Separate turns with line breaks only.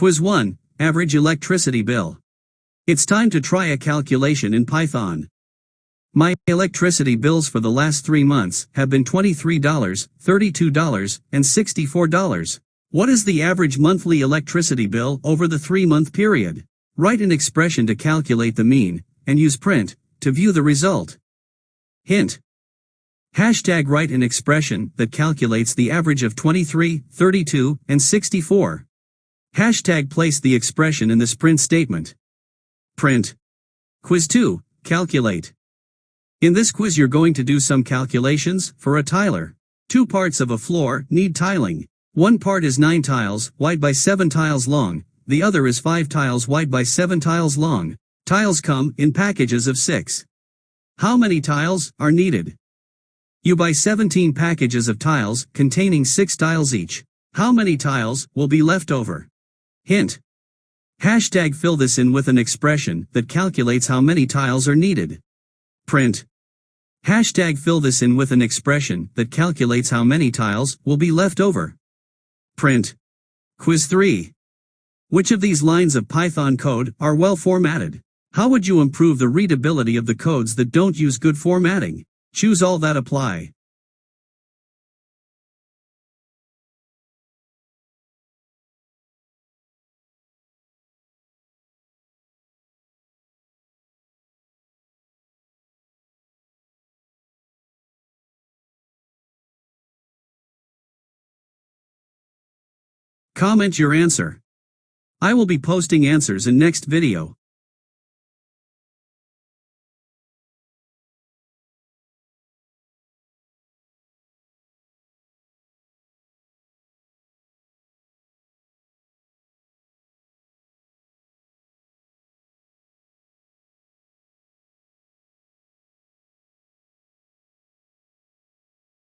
Quiz 1, Average Electricity Bill. It's time to try a calculation in Python. My electricity bills for the last 3 months have been $23, $32, and $64. What is the average monthly electricity bill over the 3-month period? Write an expression to calculate the mean, and use print to view the result. Hint. Write an expression that calculates the average of 23, 32, and 64. Place the expression in this print statement. Print. Quiz 2, Calculate. In this quiz you're going to do some calculations for a tiler. 2 parts of a floor need tiling. One part is 9 tiles wide by 7 tiles long, the other is 5 tiles wide by 7 tiles long. Tiles come in packages of 6. How many tiles are needed? You buy 17 packages of tiles containing 6 tiles each. How many tiles will be left over? Hint. Fill this in with an expression that calculates how many tiles are needed. Print. Fill this in with an expression that calculates how many tiles will be left over. Print. Quiz 3. Which of these lines of Python code are well formatted? How would you improve the readability of the codes that don't use good formatting? Choose all that apply. Comment your answer. I will be posting answers in next video.